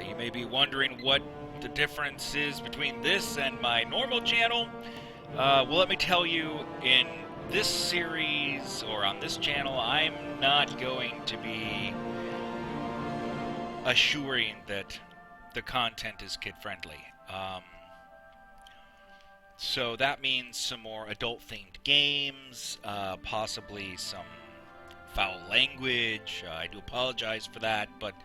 You may be wondering what the difference is between this and my normal channel. Well, let me tell you, in this series, or on this channel, I'm not going to be assuring that the content is kid-friendly. So that means some more adult-themed games, possibly some foul language. I do apologize for that, but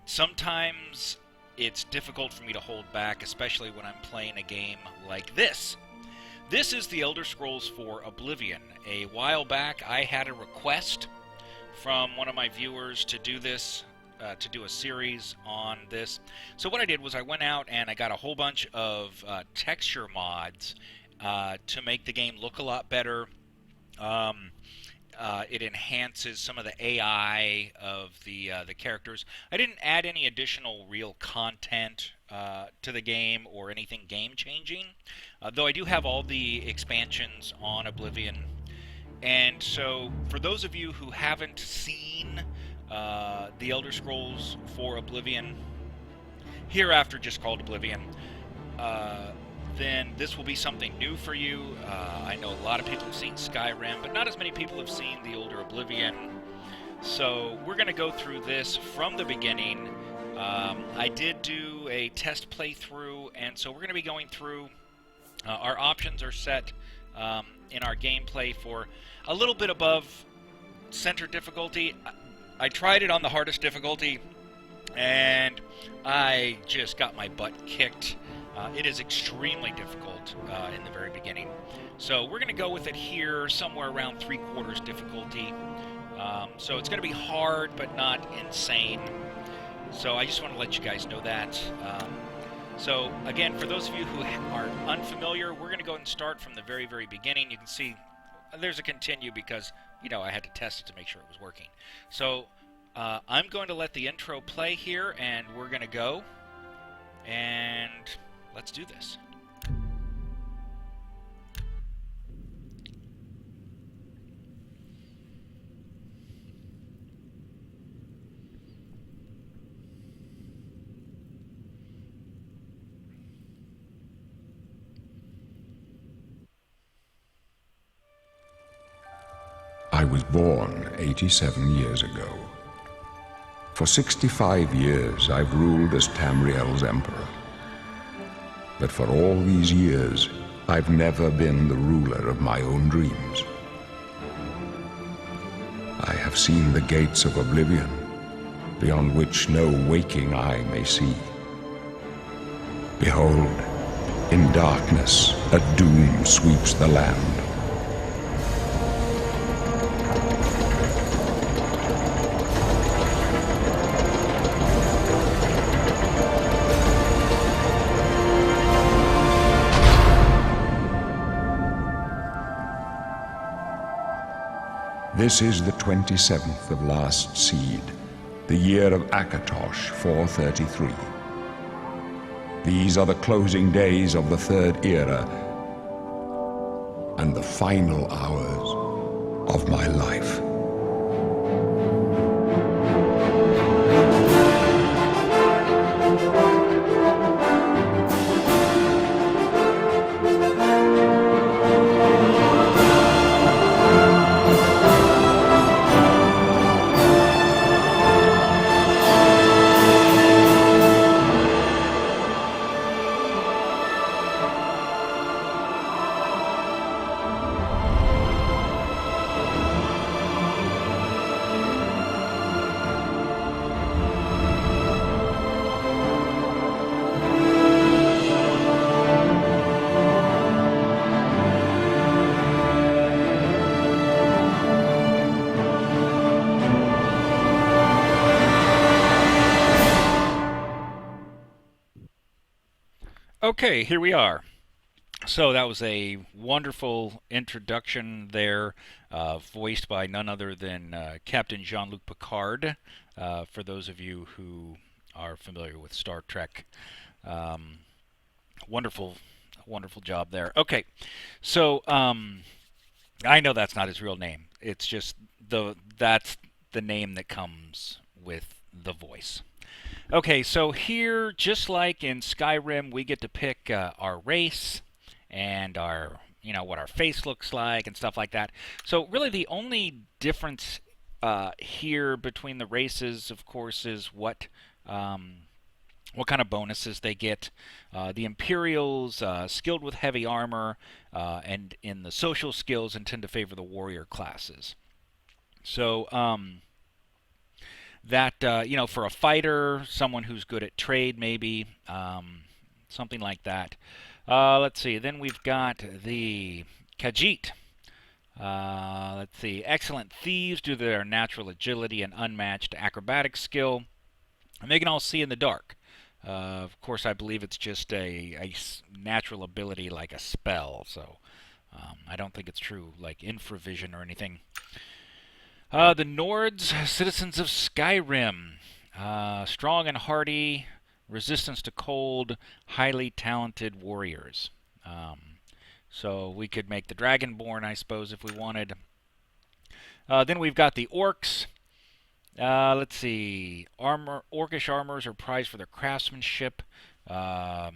sometimes it's difficult for me to hold back, especially when I'm playing a game like this. This is the Elder Scrolls IV Oblivion. A while back, I had a request from one of my viewers to do this, to do a series on this. So what I did was I went out and I got a whole bunch of texture mods to make the game look a lot better. It enhances some of the AI of the characters. I didn't add any additional real content to the game or anything game-changing, though I do have all the expansions on Oblivion. And so, for those of you who haven't seen the Elder Scrolls IV Oblivion, hereafter just called Oblivion, then this will be something new for you. I know a lot of people have seen Skyrim, but not as many people have seen the older Oblivion. So we're going to go through this from the beginning. I did do a test playthrough, and so we're going to be going through. Our options are set in our gameplay for a little bit above center difficulty. I tried it on the hardest difficulty, and I just got my butt kicked. It is extremely difficult in the very beginning. So we're going to go with it here somewhere around 3/4 difficulty. So it's going to be hard, but not insane. So I just want to let you guys know that. So again, for those of you who are unfamiliar, we're going to go ahead and start from the very, very beginning. You can see there's a continue because, you know, I had to test it to make sure it was working. So I'm going to let the intro play here, and we're going to go. And let's do this. I was born 87 years ago. For 65 years I've ruled as Tamriel's emperor. But for all these years, I've never been the ruler of my own dreams. I have seen the gates of Oblivion, beyond which no waking eye may see. Behold, in darkness, a doom sweeps the land. This is the 27th of last seed, the year of Akatosh, 433. These are the closing days of the third era and the final hours of my life. Okay, here we are. So that was a wonderful introduction there, voiced by none other than Captain Jean-Luc Picard, for those of you who are familiar with Star Trek. Wonderful, wonderful job there. Okay, so I know that's not his real name. It's just that's the name that comes with the voice. Okay, so here, just like in Skyrim, we get to pick our race and what our face looks like and stuff like that. So really, the only difference here between the races, of course, is what kind of bonuses they get. The Imperials, skilled with heavy armor, and in the social skills, intend to favor the warrior classes. So, for a fighter, someone who's good at trade, maybe, something like that. Let's see. Then we've got the Khajiit. Let's see. Excellent thieves due to their natural agility and unmatched acrobatic skill. And they can all see in the dark. Of course, I believe it's just a natural ability like a spell, so I don't think it's true like infravision or anything. The Nords, citizens of Skyrim. Strong and hardy, resistance to cold, highly talented warriors. So we could make the Dragonborn, I suppose, if we wanted. Then we've got the Orcs. Let's see. Orcish armors are prized for their craftsmanship. They're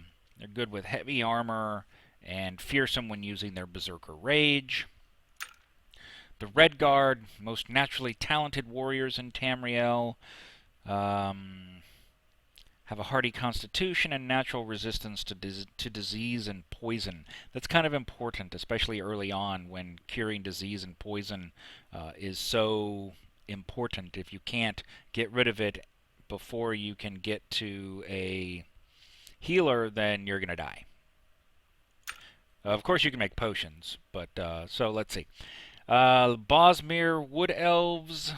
good with heavy armor and fearsome when using their berserker rage. The Red Guard, most naturally talented warriors in Tamriel, have a hardy constitution and natural resistance to disease and poison. That's kind of important, especially early on when curing disease and poison is so important. If you can't get rid of it before you can get to a healer, then you're going to die. Of course, you can make potions, but so let's see. Bosmere Wood Elves,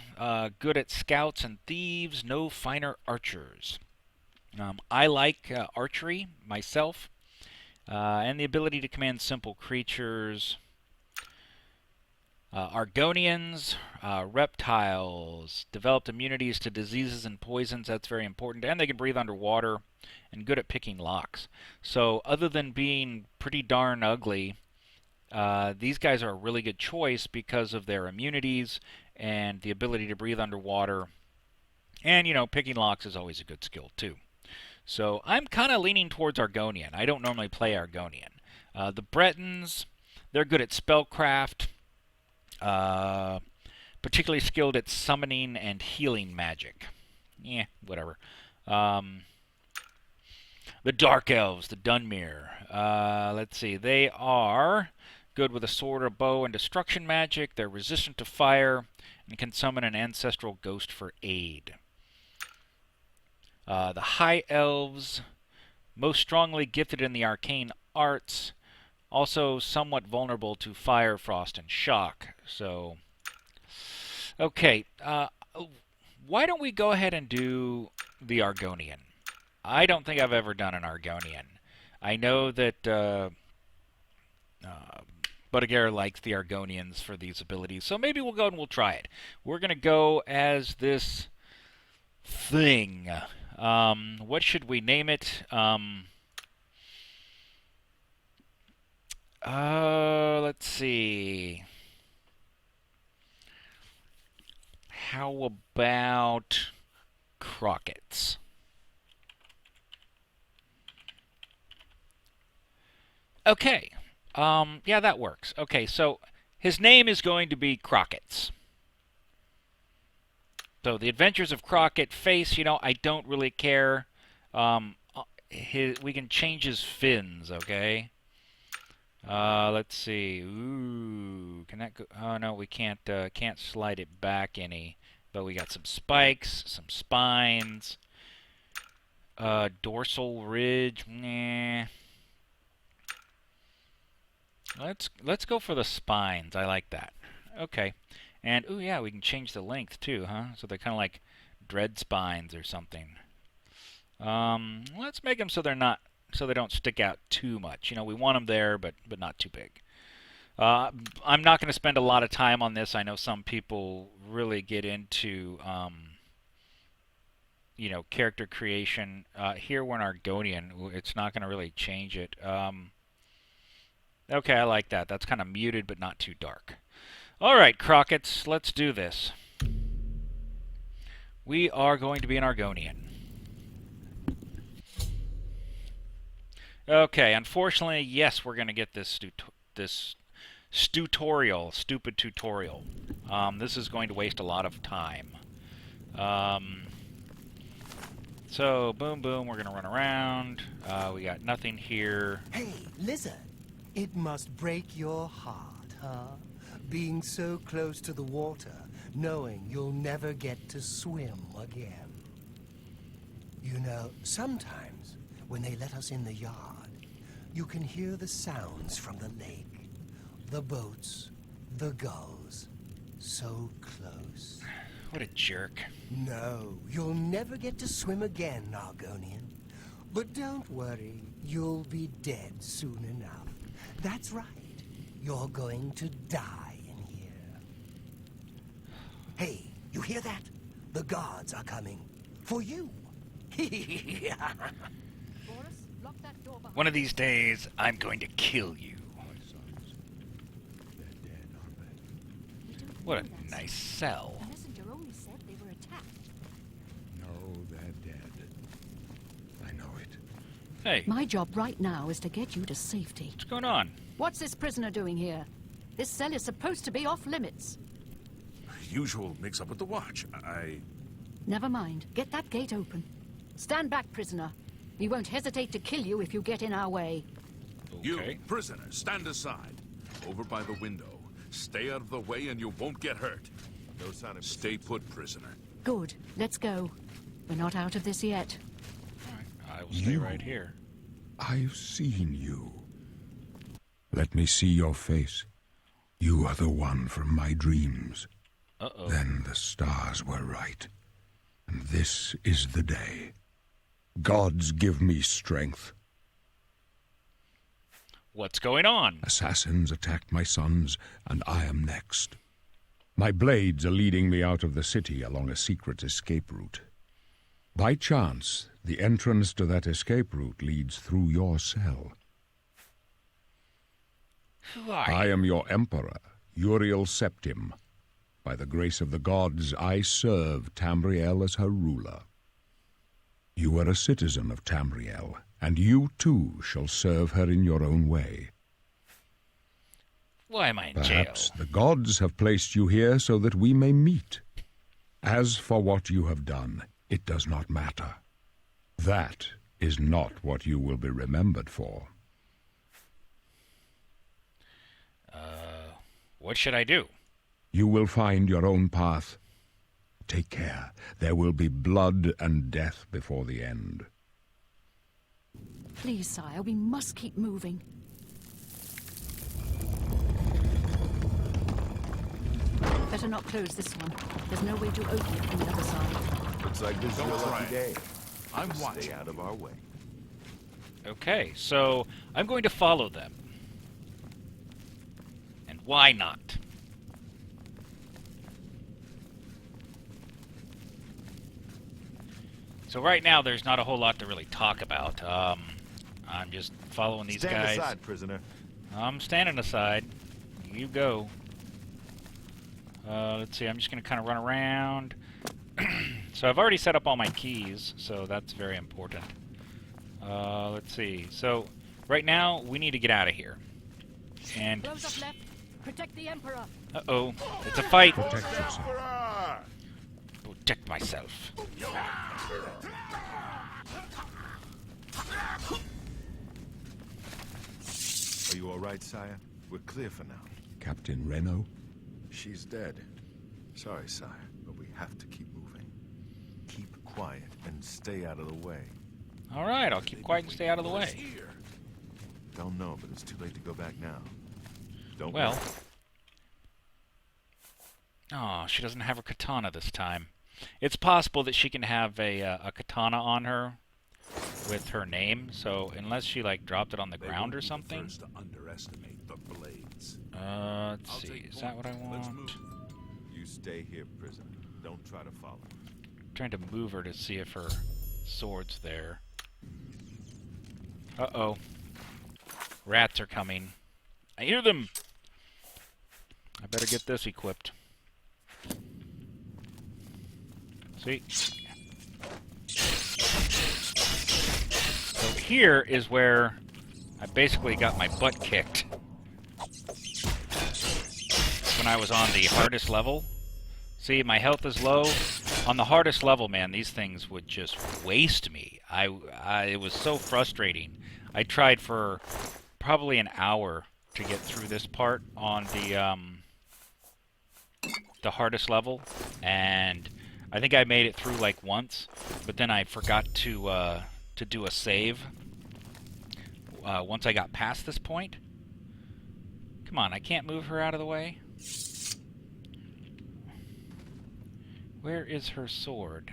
good at scouts and thieves, no finer archers. I like archery myself, and the ability to command simple creatures. Argonians, reptiles, developed immunities to diseases and poisons. That's very important. And they can breathe underwater and good at picking locks. So other than being pretty darn ugly, these guys are a really good choice because of their immunities and the ability to breathe underwater. And, picking locks is always a good skill, too. So I'm kind of leaning towards Argonian. I don't normally play Argonian. The Bretons, they're good at spellcraft. Particularly skilled at summoning and healing magic. Yeah, whatever. The Dark Elves, the Dunmer. Let's see. They are good with a sword, a bow, and destruction magic. They're resistant to fire and can summon an ancestral ghost for aid. The High Elves, most strongly gifted in the arcane arts. Also somewhat vulnerable to fire, frost, and shock. So, okay. Why don't we go ahead and do the Argonian? I don't think I've ever done an Argonian. I know that Buttigieg likes the Argonians for these abilities, so maybe we'll go and we'll try it. We're going to go as this thing. What should we name it? Let's see. How about Crockett's? Okay. Yeah, that works. Okay, so his name is going to be Crockett's. So, The Adventures of Crockett. Face, I don't really care. We can change his fins, okay? Let's see. Ooh, can that go? Oh no, we can't slide it back any. But we got some spikes, some spines, dorsal ridge. Nah. Let's go for the spines. I like that. Okay. And ooh yeah, we can change the length too, huh? So they're kind of like dread spines or something. Let's make them so they don't stick out too much. We want them there, but not too big. I'm not going to spend a lot of time on this. I know some people really get into, character creation. Here we're an Argonian. It's not going to really change it. Okay, I like that. That's kind of muted, but not too dark. All right, Crockett's, let's do this. We are going to be an Argonian. Okay, unfortunately, yes, we're going to get this stupid tutorial. This is going to waste a lot of time. So, boom, boom, we're going to run around. We got nothing here. Hey, lizard. It must break your heart, huh? Being so close to the water, knowing you'll never get to swim again. You know, sometimes, when they let us in the yard, you can hear the sounds from the lake. The boats, the gulls. So close. What a jerk. No, you'll never get to swim again, Argonian. But don't worry, you'll be dead soon enough. That's right. You're going to die in here. Hey, you hear that? The guards are coming. For you. One of these days, I'm going to kill you. What a nice cell. The messenger only said they were attacked. No, they're dead. I know it. Hey, My job right now is to get you to safety. what's going on? What's this prisoner doing here? This cell is supposed to be off limits. Usual mix-up with the watch. Never mind. Get that gate open. Stand back, prisoner. We won't hesitate to kill you if you get in our way. You, Okay. prisoner, stand aside. Over by the window. Stay out of the way and you won't get hurt. No sign of... Stay put, prisoner. Good. Let's go. We're not out of this yet. I will stay right here. I've seen you. Let me see your face. You are the one from my dreams. Uh-oh. Then the stars were right. And this is the day. Gods give me strength. What's going on? Assassins attacked my sons, and I am next. My blades are leading me out of the city along a secret escape route. By chance, the entrance to that escape route leads through your cell. Who are I you? am your emperor, Uriel Septim. By the grace of the gods, I serve Tamriel as her ruler. You are a citizen of Tamriel, and you too shall serve her in your own way. Why am I in Perhaps jail? the gods have placed you here so that we may meet. As for what you have done, it does not matter. That is not what you will be remembered for. What should I do? You will find your own path. Take care. There will be blood and death before the end. Please, sire, we must keep moving. Better not close this one. There's no way to open it from the other side. Looks like this is Don't your try lucky it. day. I'm Stay watching. out of our way. Okay, so I'm going to follow them. And why not? So right now, there's not a whole lot to really talk about. I'm just following these Stand guys. aside, prisoner. I'm standing aside. You go. Let's see, I'm just going to kind of run around. So I've already set up all my keys, so that's very important. Let's see. So right now, we need to get out of here. And, Close up left. Protect the Emperor. uh-oh, it's a fight. Protect yourself. Protect myself. Are you all right, sire? We're clear for now. Captain Reno? She's dead. Sorry, sire, but we have to keep moving. Keep quiet and stay out of the way. All right, I'll keep quiet and stay out of the way. Here. Don't know, but it's too late to go back now. Don't Well. worry. Oh, she doesn't have her katana this time. It's possible that she can have a katana on her with her name, so unless she, like, dropped it on the They ground won't or be the something. first to underestimate the blades. Let's I'll see, take is that what I point. Let's want? move. You stay here, prisoner. Don't try to follow. Trying to move her to see if her sword's there. Uh-oh. Rats are coming. I hear them! I better get this equipped. See? So here is where I basically got my butt kicked when I was on the hardest level. See, my health is low. On the hardest level, man, these things would just waste me. It was so frustrating. I tried for probably an hour to get through this part on the hardest level, and I think I made it through like once, but then I forgot to do a save once I got past this point. Come on, I can't move her out of the way. Where is her sword?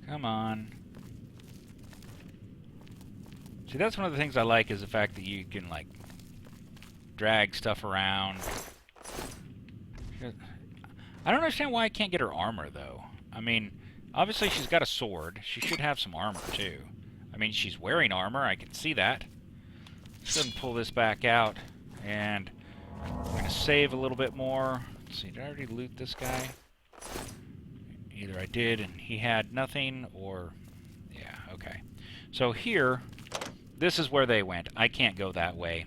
Come on. See, that's one of the things I like, is the fact that you can, like, drag stuff around. I don't understand why I can't get her armor, though. I mean, obviously she's got a sword. She should have some armor, too. I mean, she's wearing armor. I can see that. Let's go ahead and pull this back out. And I'm going to save a little bit more. Let's see, did I already loot this guy? Either I did and he had nothing, or... yeah, okay. So here, this is where they went. I can't go that way.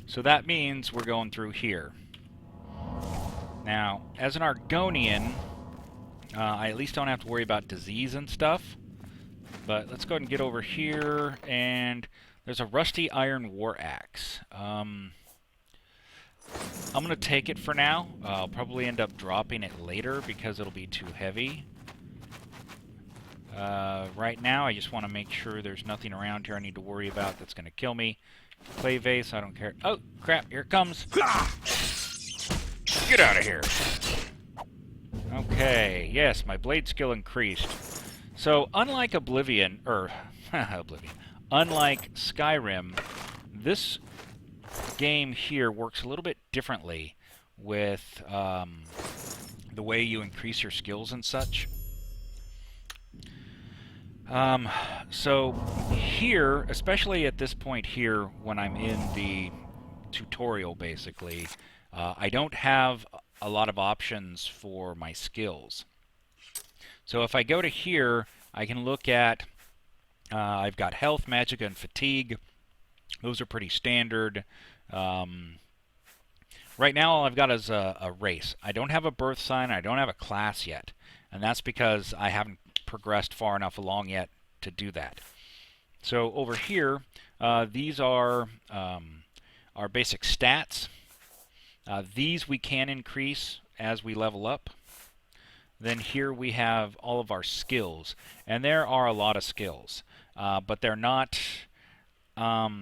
So that means we're going through here. Now, as an Argonian, I at least don't have to worry about disease and stuff. But let's go ahead and get over here, and there's a rusty iron war axe. I'm going to take it for now. I'll probably end up dropping it later because it'll be too heavy. Right now, I just want to make sure there's nothing around here I need to worry about that's going to kill me. Clay vase, I don't care. Oh, crap, here it comes. Get out of here. Okay, yes, my blade skill increased. So, unlike Oblivion, unlike Skyrim, this game here works a little bit differently with the way you increase your skills and such. So here, especially at this point here, when I'm in the tutorial, basically, I don't have a lot of options for my skills. So if I go to here, I can look at, I've got health, magic, and fatigue. Those are pretty standard. Right now, all I've got is a race. I don't have a birth sign. I don't have a class yet. And that's because I haven't progressed far enough along yet to do that. So over here, these are our basic stats. These we can increase as we level up. Then here we have all of our skills. And there are a lot of skills. But they're not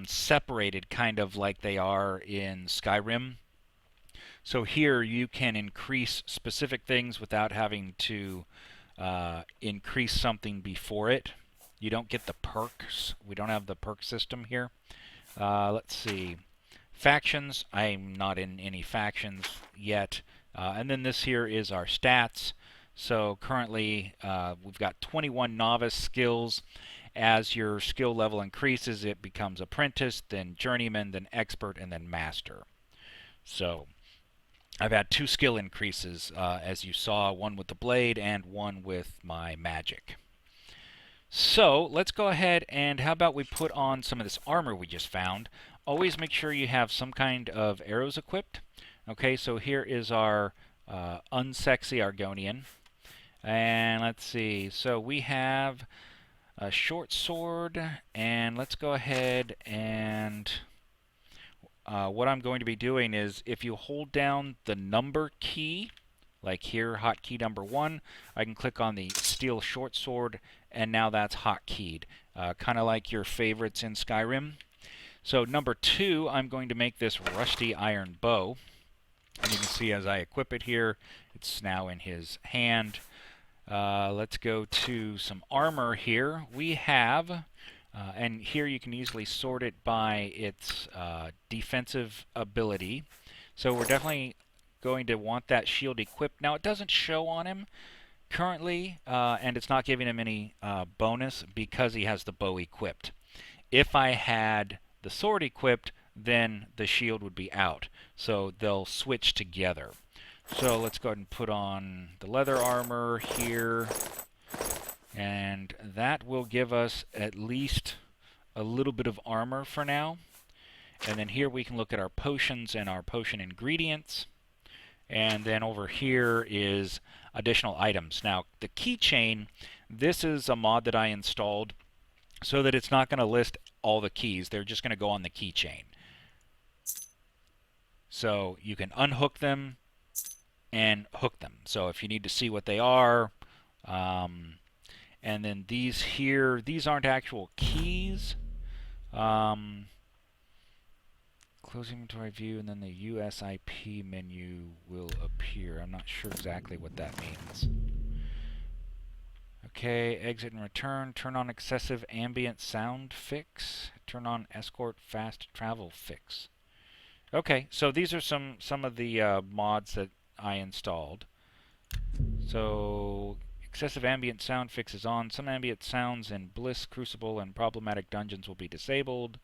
separated kind of like they are in Skyrim. So here you can increase specific things without having to increase something before it. You don't get the perks. We don't have the perk system here. Let's see. Factions. I'm not in any factions yet. And then this here is our stats. So currently we've got 21 novice skills. As your skill level increases, it becomes apprentice, then journeyman, then expert, and then master. So I've had 2 skill increases, as you saw, one with the blade and one with my magic. So let's go ahead and how about we put on some of this armor we just found. Always make sure you have some kind of arrows equipped. Okay, so here is our unsexy Argonian. And let's see, so we have a short sword, and let's go ahead and what I'm going to be doing is if you hold down the number key, like here, hotkey number 1, I can click on the steel short sword, and now that's hotkeyed, kind of like your favorites in Skyrim. So number 2, I'm going to make this rusty iron bow. And you can see as I equip it here, it's now in his hand. Let's go to some armor here. We have, and here you can easily sort it by its defensive ability. So we're definitely going to want that shield equipped. Now it doesn't show on him currently, and it's not giving him any bonus because he has the bow equipped. If I had the sword equipped, then the shield would be out. So they'll switch together. So let's go ahead and put on the leather armor here. And that will give us at least a little bit of armor for now. And then here we can look at our potions and our potion ingredients. And then over here is additional items. Now, the keychain, this is a mod that I installed so that it's not going to list all the keys. They're just going to go on the keychain. So you can unhook them and hook them. So if you need to see what they are, and then these here, these aren't actual keys. Close inventory view, and then the USIP menu will appear. I'm not sure exactly what that means. Okay, exit and return. Turn on excessive ambient sound fix. Turn on escort fast travel fix. Okay, so these are some of the mods that I installed. So excessive ambient sound fix is on. Some ambient sounds in Bliss, Crucible, and problematic dungeons will be disabled.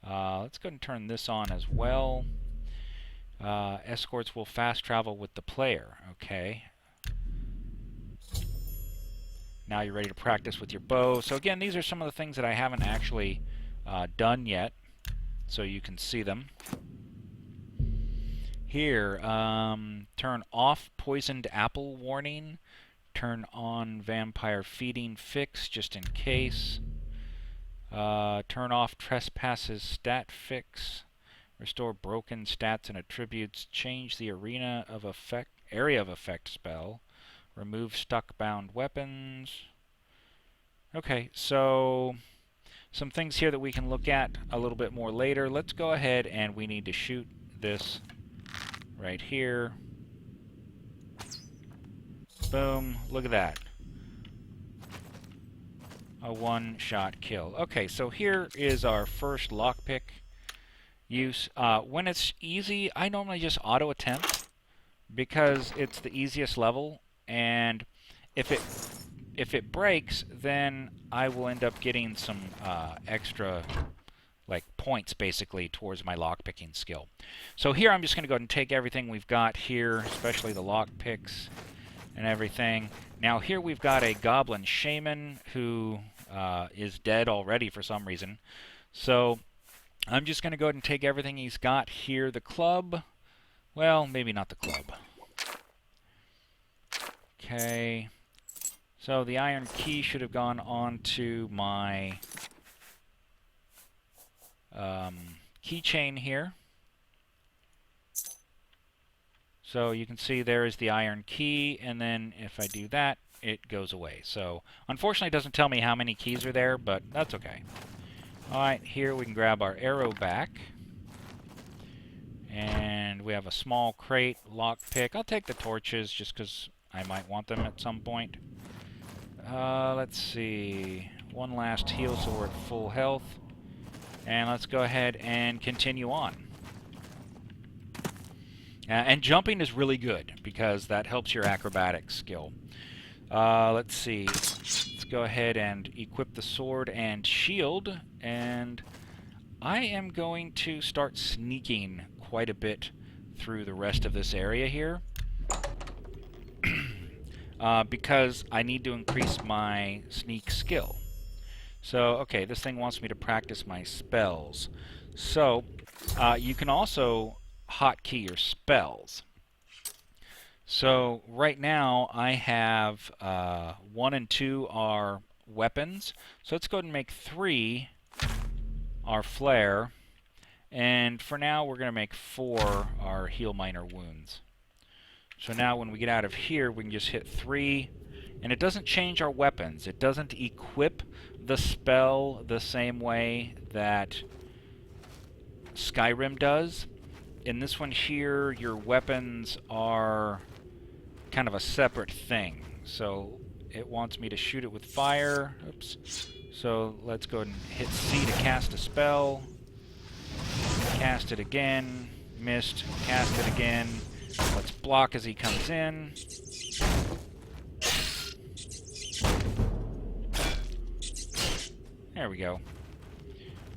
Let's go ahead and turn this on as well. Escorts will fast travel with the player. Okay. Now you're ready to practice with your bow. So again, these are some of the things that I haven't actually done yet, so you can see them. Here, turn off poisoned apple warning. Turn on vampire feeding fix, just in case. Turn off trespasses stat fix. Restore broken stats and attributes. Change the area of effect spell. Remove stuck bound weapons. Okay, so some things here that we can look at a little bit more later. Let's go ahead and we need to shoot this right here. Boom, look at that. A one-shot kill. Okay, so here is our first lockpick use. When it's easy, I normally just auto-attempt because it's the easiest level, and if it breaks, then I will end up getting some extra points basically towards my lockpicking skill. So here I'm just going to go ahead and take everything we've got here, especially the lockpicks and everything. Now here we've got a goblin shaman who is dead already for some reason. So I'm just going to go ahead and take everything he's got here. The club, well, maybe not the club. Okay, so the iron key should have gone on to my keychain here. So you can see there is the iron key, and then if I do that, it goes away. So unfortunately it doesn't tell me how many keys are there, but that's okay. Alright, here we can grab our arrow back. And we have a small crate, lockpick. I'll take the torches just because I might want them at some point. Let's see. One last heal so we're at full health. And let's go ahead and continue on. And jumping is really good because that helps your acrobatics skill. Let's see. Let's go ahead and equip the sword and shield. And I am going to start sneaking quite a bit through the rest of this area here. Because I need to increase my sneak skill. So, okay, this thing wants me to practice my spells. So, you can also hotkey your spells. So, right now I have 1 and 2 are weapons. So let's go ahead and make 3 our flare. And for now we're going to make 4 our heal minor wounds. So now when we get out of here, we can just hit 3, and it doesn't change our weapons. It doesn't equip the spell the same way that Skyrim does. In this one here, your weapons are kind of a separate thing. So it wants me to shoot it with fire. Oops. So let's go ahead and hit C to cast a spell. Cast it again. Missed. Cast it again. Let's block as he comes in. There we go.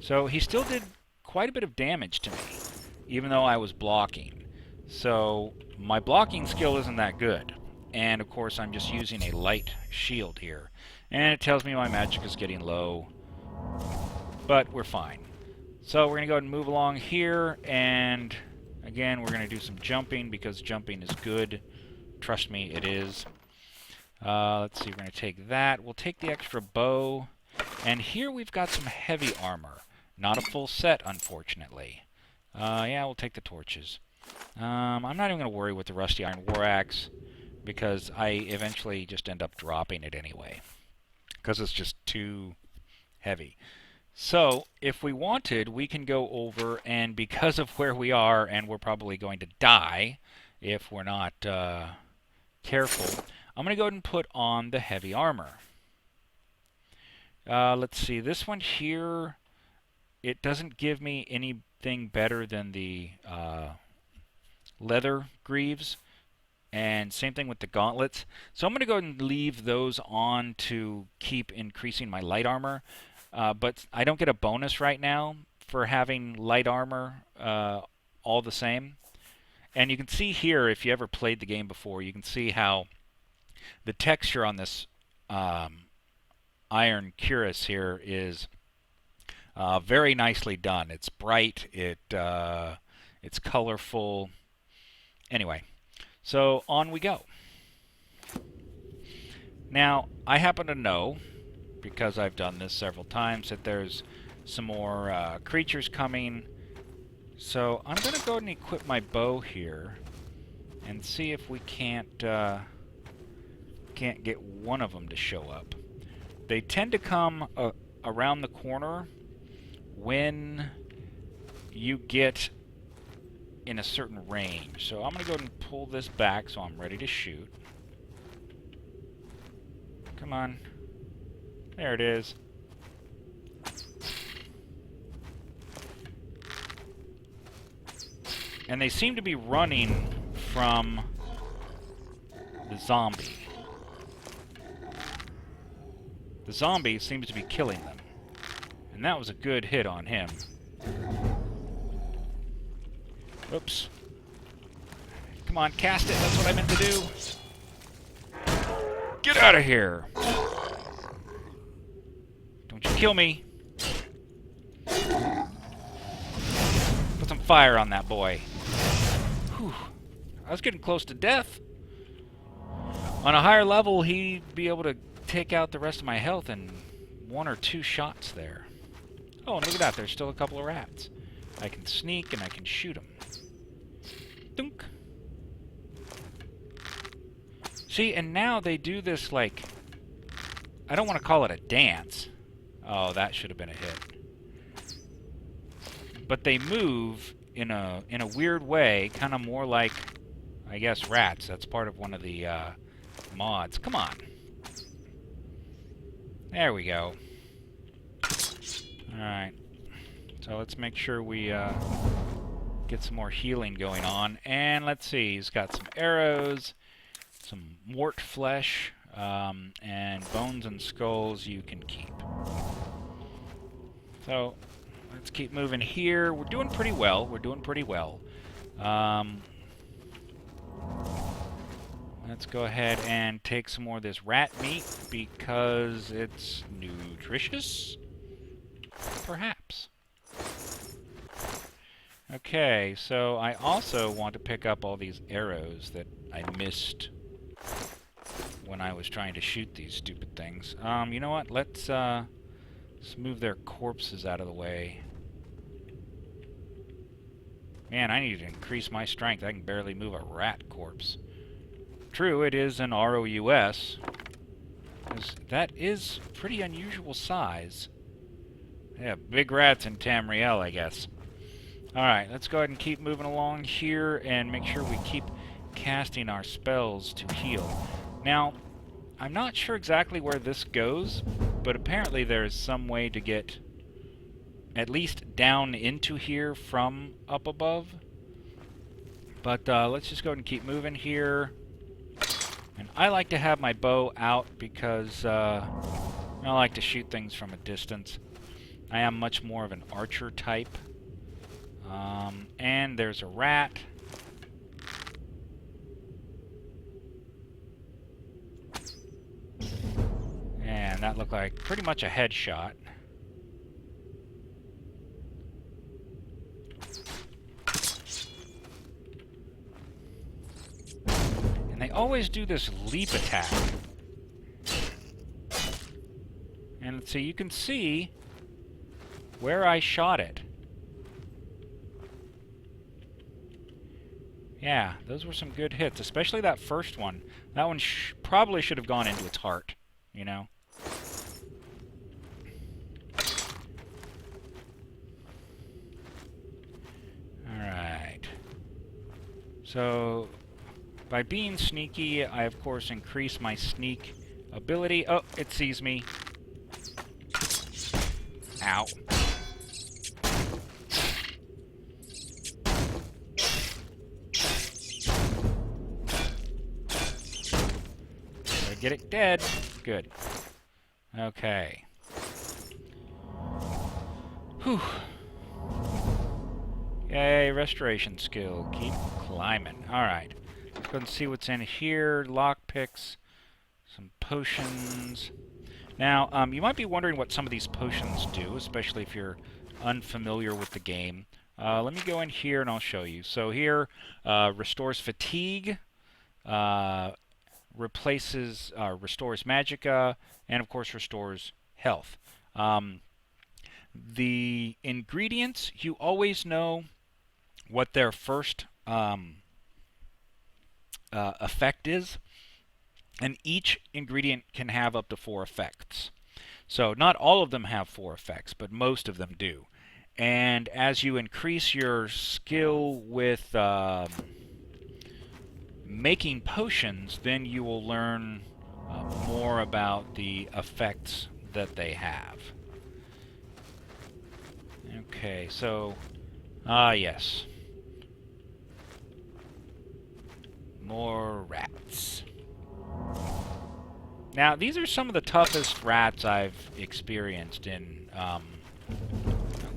So he still did quite a bit of damage to me, even though I was blocking. So my blocking skill isn't that good. And of course I'm just using a light shield here. And it tells me my magic is getting low. but we're fine. So we're going to go ahead and move along here, and again, we're going to do some jumping because jumping is good. Trust me, it is. Let's see, we're going to take that. We'll take the extra bow, and here we've got some heavy armor. Not a full set, unfortunately. Yeah, we'll take the torches. I'm not even going to worry with the rusty iron war axe, because I eventually just end up dropping it anyway, because it's just too heavy. So, if we wanted, we can go over, and because of where we are, and we're probably going to die if we're not careful, I'm going to go ahead and put on the heavy armor. Let's see, this one here, it doesn't give me anything better than the leather greaves, and same thing with the gauntlets. So I'm going to go ahead and leave those on to keep increasing my light armor. But I don't get a bonus right now for having light armor all the same. And you can see here, if you ever played the game before, you can see how the texture on this iron cuirass here is very nicely done. It's bright, it's colorful. Anyway, so on we go. Now, I happen to know, because I've done this several times, that there's some more creatures coming. So I'm going to go ahead and equip my bow here and see if we can't get one of them to show up. They tend to come around the corner when you get in a certain range. So I'm going to go ahead and pull this back so I'm ready to shoot. Come on. There it is. And they seem to be running from the zombie. The zombie seems to be killing them. And that was a good hit on him. Oops. Come on, cast it. That's what I meant to do. Get out of here. Don't you kill me. Put some fire on that boy. Whew. I was getting close to death. On a higher level, he'd be able to take out the rest of my health in 1 or 2 shots there. Oh, and look at that. There's still a couple of rats. I can sneak and I can shoot them. Dunk. See, and now they do this, like, I don't want to call it a dance. Oh, that should have been a hit. But they move in a weird way, kind of more like, I guess, rats. That's part of one of the mods. Come on. There we go. Alright. So let's make sure we get some more healing going on. And let's see, he's got some arrows, some mort flesh, and bones and skulls you can keep. So let's keep moving here. We're doing pretty well. We're doing pretty well. Let's go ahead and take some more of this rat meat because it's nutritious. Perhaps. Okay, so I also want to pick up all these arrows that I missed when I was trying to shoot these stupid things. You know what? Let's move their corpses out of the way. Man, I need to increase my strength. I can barely move a rat corpse. True, it is an ROUS. That is pretty unusual size. Yeah, big rats in Tamriel, I guess. Alright, let's go ahead and keep moving along here and make sure we keep casting our spells to heal. Now, I'm not sure exactly where this goes, but apparently there's some way to get at least down into here from up above. But let's just go ahead and keep moving here. And I like to have my bow out because I like to shoot things from a distance. I am much more of an archer type. And there's a rat. And that looked like pretty much a headshot. always do this leap attack. And so you can see where I shot it. Yeah, those were some good hits, especially that first one. That one probably should have gone into its heart, you know? Alright. So, by being sneaky, I of course increase my sneak ability. Oh, it sees me. Ow. Did I get it dead? Good. Okay. Whew. Yay, restoration skill. Keep climbing. Alright. Let's go and see what's in here. Lockpicks. Some potions. Now, you might be wondering what some of these potions do, especially if you're unfamiliar with the game. Let me go in here and I'll show you. So here, restores fatigue, restores magicka, and of course restores health. The ingredients, you always know what their first effect is. And each ingredient can have up to 4 effects. So not all of them have 4 effects, but most of them do. And as you increase your skill with making potions, then you will learn more about the effects that they have. Okay, so... yes. More rats. Now, these are some of the toughest rats I've experienced in, oh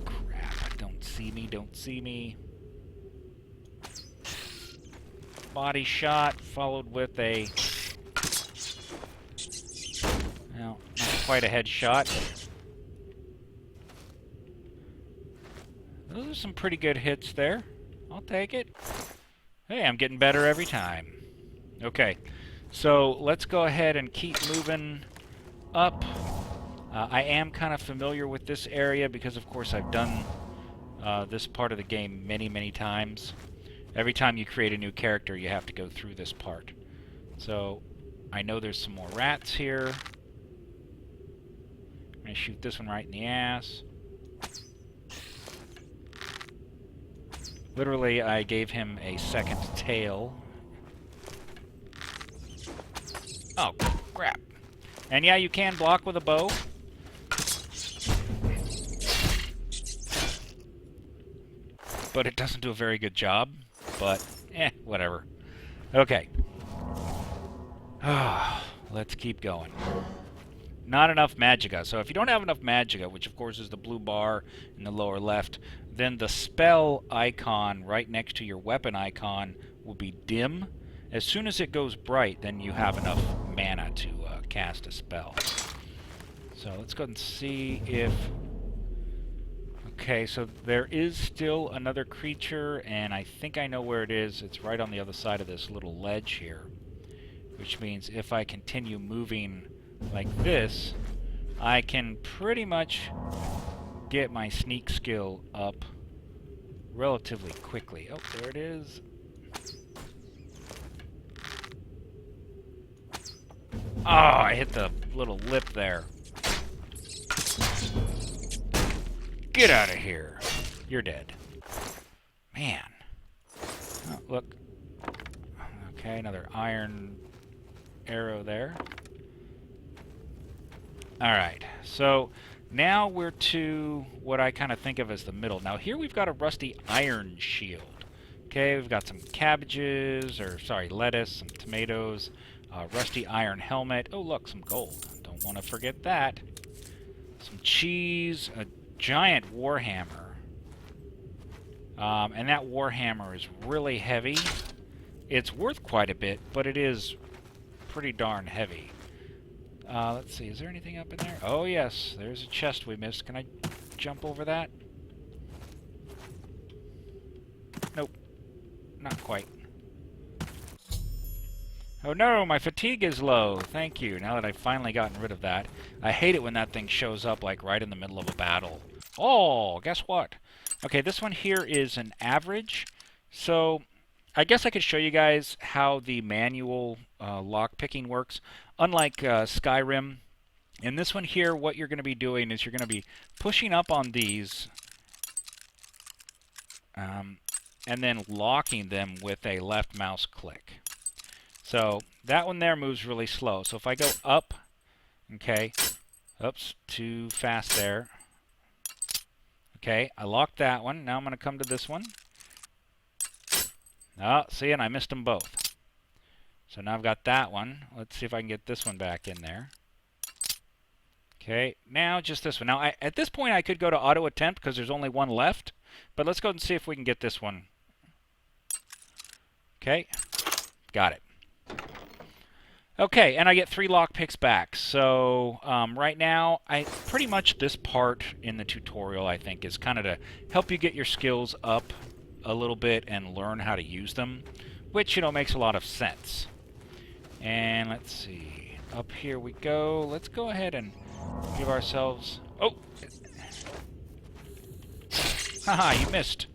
crap, don't see me, don't see me. Body shot, followed with a... well, not quite a headshot. Those are some pretty good hits there. I'll take it. Hey, I'm getting better every time. Okay. So let's go ahead and keep moving up. I am kind of familiar with this area because, of course, I've done this part of the game many, many times. Every time you create a new character, you have to go through this part. So I know there's some more rats here. I'm going to shoot this one right in the ass. Literally, I gave him a second tail. Oh, crap. And yeah, you can block with a bow. But it doesn't do a very good job. But, whatever. Okay. Let's keep going. Not enough magicka. So if you don't have enough magicka, which of course is the blue bar in the lower left, then the spell icon right next to your weapon icon will be dim. As soon as it goes bright, then you have enough mana to cast a spell. So let's go and see if... okay, so there is still another creature, and I think I know where it is. It's right on the other side of this little ledge here. Which means if I continue moving like this, I can pretty much get my sneak skill up relatively quickly. Oh, there it is. Oh, I hit the little lip there. Get out of here. You're dead. Man. Oh, look. Okay, another iron arrow there. Alright, so now we're to what I kind of think of as the middle. Now here we've got a rusty iron shield. Okay, we've got some cabbages, or sorry, lettuce, some tomatoes, rusty iron helmet. Oh look, some gold. Don't want to forget that. Some cheese, a giant warhammer. And that warhammer is really heavy. It's worth quite a bit, but it is pretty darn heavy. Let's see, is there anything up in there? Oh yes, there's a chest we missed. Can I jump over that? Nope. Not quite. Oh no, my fatigue is low. Thank you. Now that I've finally gotten rid of that. I hate it when that thing shows up like right in the middle of a battle. Oh, guess what? Okay, this one here is an average. So I guess I could show you guys how the manual lock picking works. Unlike Skyrim, in this one here, what you're going to be doing is you're going to be pushing up on these and then locking them with a left mouse click. So that one there moves really slow. So if I go up, okay, oops, too fast there. Okay, I locked that one. Now I'm going to come to this one. Oh, see, and I missed them both. So now I've got that one. Let's see if I can get this one back in there. Okay, now just this one. Now, at this point, I could go to auto attempt because there's only one left. But let's go and see if we can get this one. Okay, got it. Okay, and I get 3 lockpicks back. So right now, pretty much this part in the tutorial, I think, is kind of to help you get your skills up a little bit and learn how to use them, which, you know, makes a lot of sense. And let's see. Up here we go. Let's go ahead and give ourselves... Oh! Haha, you missed.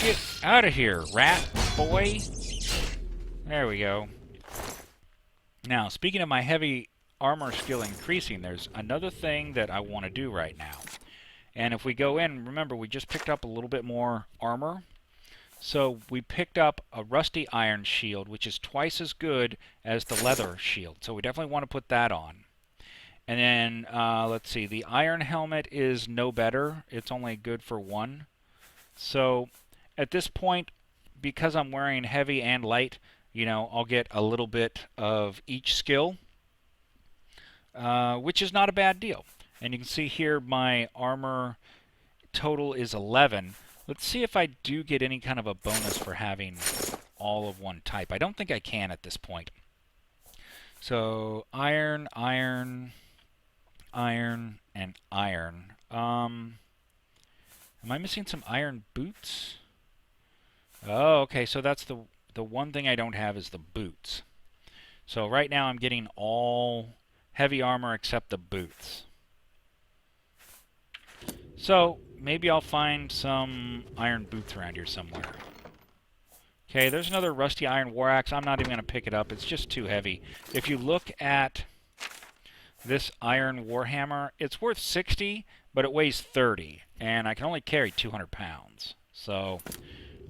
Get out of here, rat boy. There we go. Now, speaking of my heavy armor skill increasing, there's another thing that I want to do right now. And if we go in, remember, we just picked up a little bit more armor. So we picked up a rusty iron shield, which is twice as good as the leather shield. So we definitely want to put that on. And then, let's see, the iron helmet is no better. It's only good for 1. So at this point, because I'm wearing heavy and light, you know, I'll get a little bit of each skill, which is not a bad deal. And you can see here my armor total is 11. Let's see if I do get any kind of a bonus for having all of one type. I don't think I can at this point. So iron, iron, iron, and iron. Am I missing some iron boots? Oh, okay, so that's the one thing I don't have is the boots. So right now I'm getting all heavy armor except the boots. So maybe I'll find some iron boots around here somewhere. Okay, there's another rusty iron war axe. I'm not even going to pick it up. It's just too heavy. If you look at this iron warhammer, it's worth 60, but it weighs 30, and I can only carry 200 pounds. So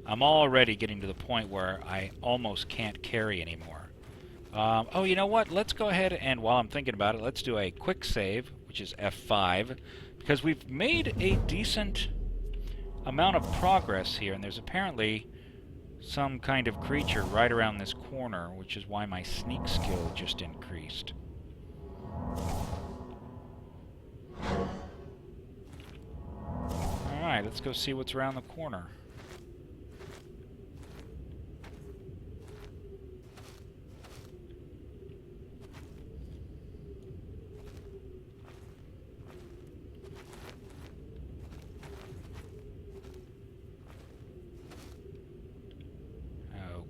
I'm already getting to the point where I almost can't carry anymore. Oh, you know what? Let's go ahead and, while I'm thinking about it, let's do a quick save, which is F5, because we've made a decent amount of progress here, and there's apparently some kind of creature right around this corner, which is why my sneak skill just increased. Alright, let's go see what's around the corner.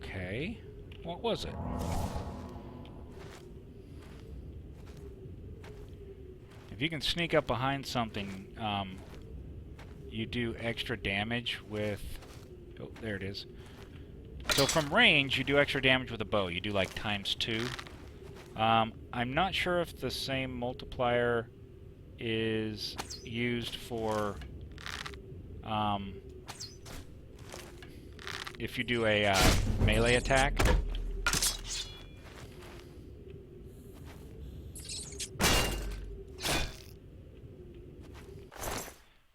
Okay, what was it? If you can sneak up behind something, you do extra damage with... Oh, there it is. So from range, you do extra damage with a bow. You do like ×2. I'm not sure if the same multiplier is used for... if you do a melee attack.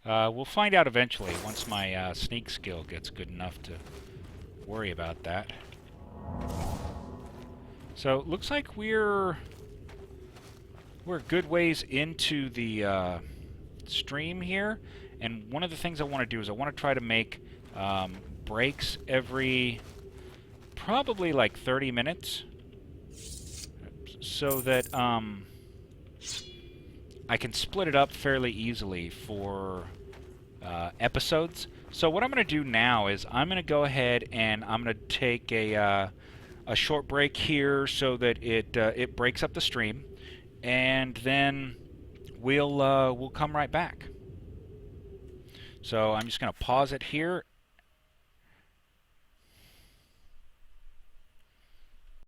We'll find out eventually once my sneak skill gets good enough to worry about that. So it looks like we're a good ways into the stream here, and one of the things I want to do is I want to try to make breaks every probably like 30 minutes so that I can split it up fairly easily for episodes. So what I'm going to do now is I'm going to go ahead and I'm going to take a short break here so that it breaks up the stream, and then we'll come right back. So I'm just going to pause it here,